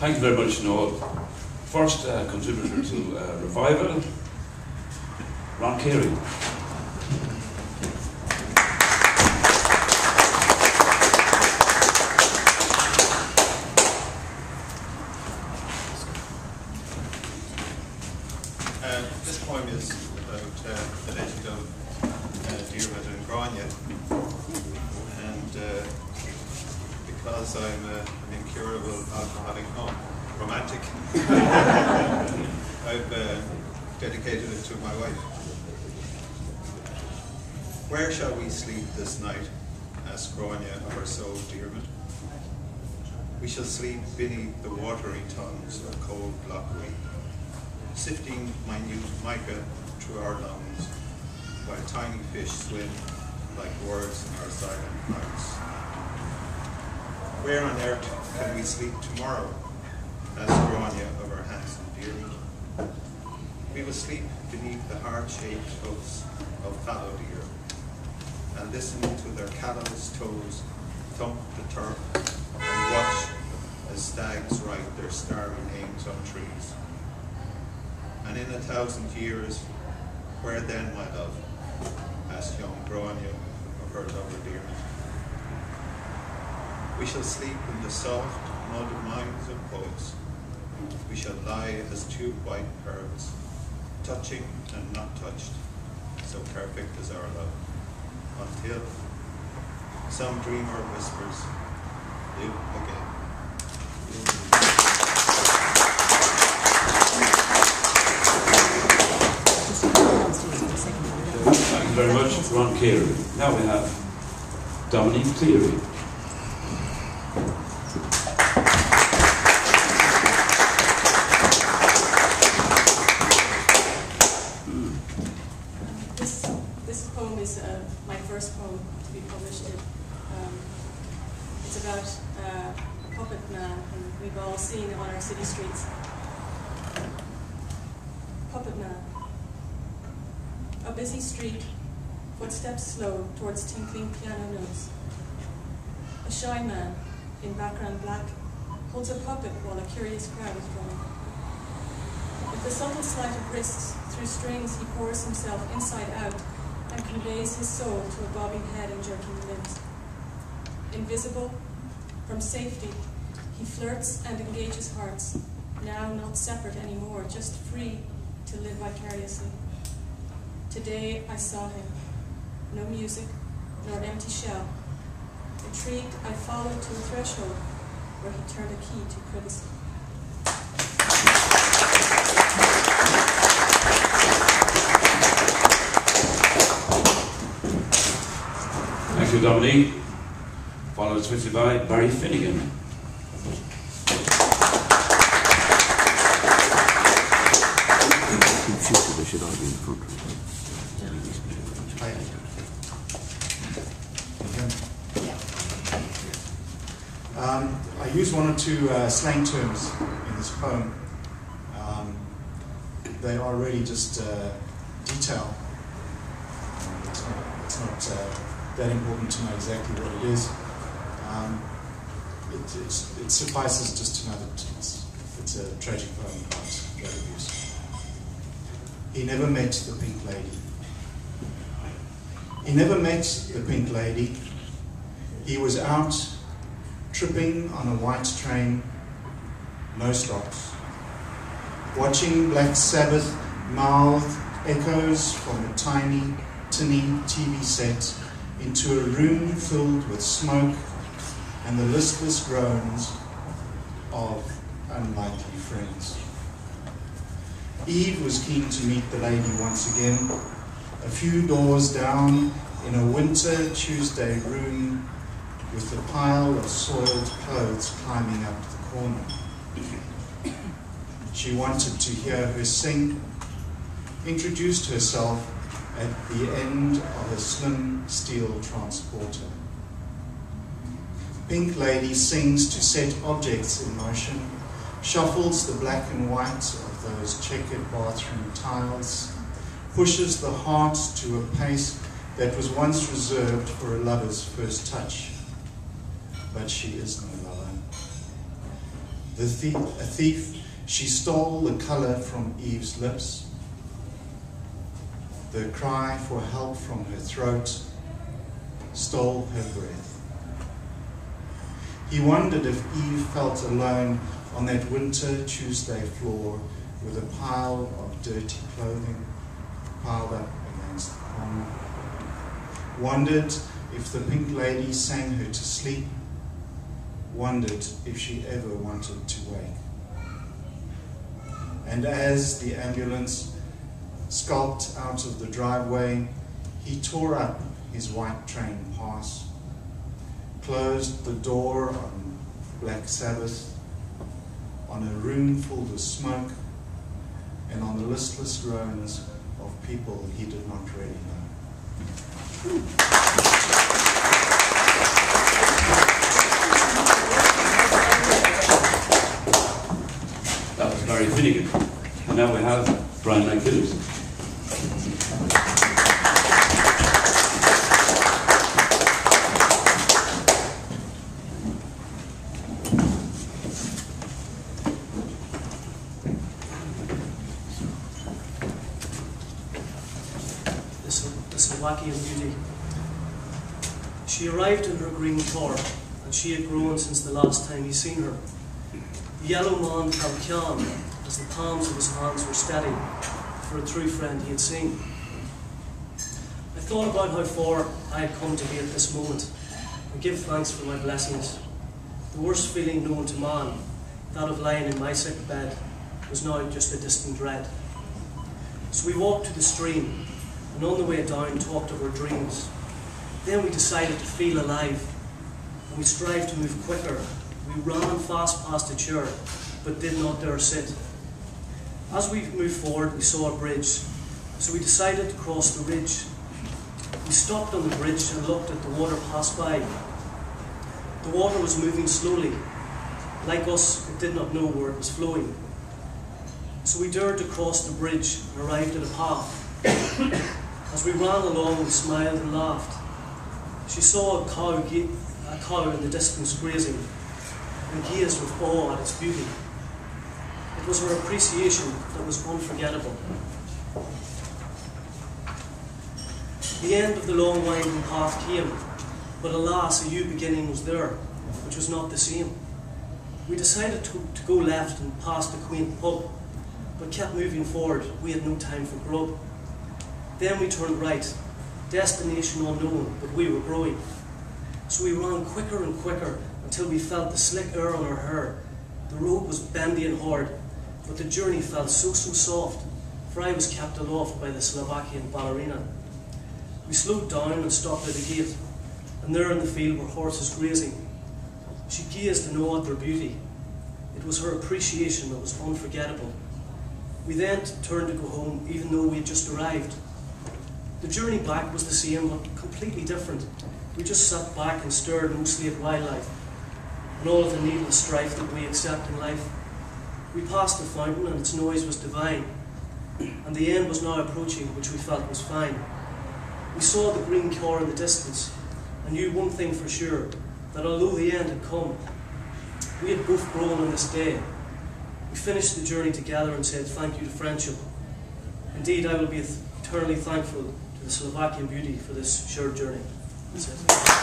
Thank you very much, Noel. First contributor to Revival, Ron Carey. This poem is about the legend of Diarmuid and Grania, and because I'm an incurable alcoholic, romantic, I've dedicated it to my wife. Where shall we sleep this night? Asked Grania of her soul Diarmuid. We shall sleep beneath the watery tongues of cold Lough Quay, sifting minute mica through our lungs, while tiny fish swim like words in our silent hearts. Where on earth can we sleep tomorrow? Asked Grania of her handsome Diarmuid. We will sleep beneath the heart-shaped hoofs of fallow deer, and listen to their callous toes thump the turf, and watch as stags write their starry names on trees. And in 1,000 years, where then, my love? Asked young Grania of her lover Diarmuid. We shall sleep in the soft, mud minds of poets. We shall lie as two white pearls, touching and not touched, so perfect is our love, until some dreamer whispers, live again. Thank you very much, Ron Carey. Now we have Dominique Cleary. This poem is my first poem to be published. It's about a puppet man who we've all seen on our city streets. Puppet man. A busy street, footsteps slow towards tinkling piano notes. A shy man, in background black, holds a puppet while a curious crowd is drawn. With the subtle sleight of wrists, through strings he pours himself inside out and conveys his soul to a bobbing head and jerking limbs. Invisible, from safety, he flirts and engages hearts, now not separate anymore, just free to live vicariously. Today I saw him. No music, nor empty shell. Intrigued, I followed to a threshold where he turned a key to privacy. Thank you, Dominique. Followed swiftly by Barry Finnegan. I use one or two slang terms in this poem. They are really just detail. It's not that important to know exactly what it is. It suffices just to know that it's a tragic poem about drug abuse. He never met the Pink Lady. He never met the Pink Lady. He was out tripping on a white train, no stops, watching Black Sabbath mouth echoes from a tiny, tinny TV set into a room filled with smoke and the listless groans of unlikely friends. Eve was keen to meet the lady once again, a few doors down in a winter Tuesday room with a pile of soiled clothes climbing up the corner. She wanted to hear her sing, introduced herself at the end of a slim steel transporter. Pink Lady sings to set objects in motion, shuffles the black and white of those checkered bathroom tiles, pushes the heart to a pace that was once reserved for a lover's first touch. But she is no lover. A thief, she stole the colour from Eve's lips, the cry for help from her throat stole her breath. He wondered if Eve felt alone on that winter Tuesday floor with a pile of dirty clothing piled up against the corner. Wondered if the Pink Lady sang her to sleep. Wondered if she ever wanted to wake. And as the ambulance skulked out of the driveway, he tore up his white train pass, closed the door on Black Sabbath, on a room full of smoke, and on the listless groans of people he did not really know. That was Barry Finnegan. And now we have Brian McPhillips. The Slovakian beauty. She arrived in her green car, and she had grown since the last time he seen her. The yellow man felt calm as the palms of his hands were steady for a true friend he had seen. I thought about how far I had come to be at this moment, and give thanks for my blessings. The worst feeling known to man, that of lying in my sick bed, was now just a distant dread. So we walked to the stream, and on the way down talked of our dreams. Then we decided to feel alive, and we strived to move quicker. We ran fast past the chair, but did not dare sit. As we moved forward, we saw a bridge, so we decided to cross the ridge. We stopped on the bridge and looked at the water pass by. The water was moving slowly. Like us, it did not know where it was flowing. So we dared to cross the bridge and arrived at a path. As we ran along, we smiled and laughed. She saw a cow in the distance grazing, and gazed with awe at its beauty. It was her appreciation that was unforgettable. The end of the long winding path came, but alas, a new beginning was there, which was not the same. We decided to go left and past the quaint pub, but kept moving forward. We had no time for grub. Then we turned right, destination unknown, but we were growing. So we ran quicker and quicker until we felt the slick air on our hair. The road was bendy and hard, but the journey felt so soft, for I was kept aloft by the Slovakian ballerina. We slowed down and stopped at a gate, and there in the field were horses grazing. She gazed in awe at their beauty. It was her appreciation that was unforgettable. We then turned to go home, even though we had just arrived. The journey back was the same, but completely different. We just sat back and stared mostly at wildlife, and all of the needless strife that we accept in life. We passed the fountain, and its noise was divine, and the end was now approaching, which we felt was fine. We saw the green car in the distance, and knew one thing for sure, that although the end had come, we had both grown on this day. We finished the journey together and said thank you to friendship. Indeed, I will be eternally thankful to the Slovakian beauty for this shared journey. That's it.